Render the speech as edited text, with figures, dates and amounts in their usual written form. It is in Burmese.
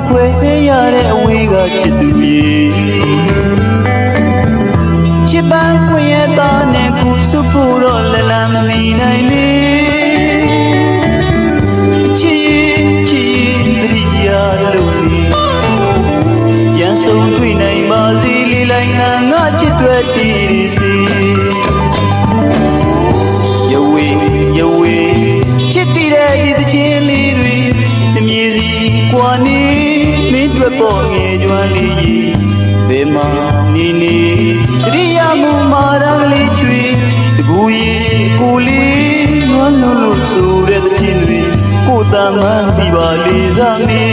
ခွဲရတဲ့အဝေးကချစ်သူမြေချစ်ပန်းခွင့်ရသားနဲ့ခုစုဖို့တော့လလမမီနိုင်လေချစ်တရိယာလို့ပြန်ဆုံးတွေ့နိုင်ပါစေလေလိုက်နာငါချစ်သွက်တည်စီယဝေချစ်တည်တဲ့ဒီသချင်းလေးတွေတမြေစီကွာနေမင်းတွေ့ပေါ်ငယ်ကျွမ်းလေးဘယ်မှာနေတရိယာမူမာရကလေးချွေတကူရီကိုလေးငါလုံးလို့ဆိုတဲ့သချင်းတွေကိုယ်တမ်းမှန်ပြီးပါလေစားမီ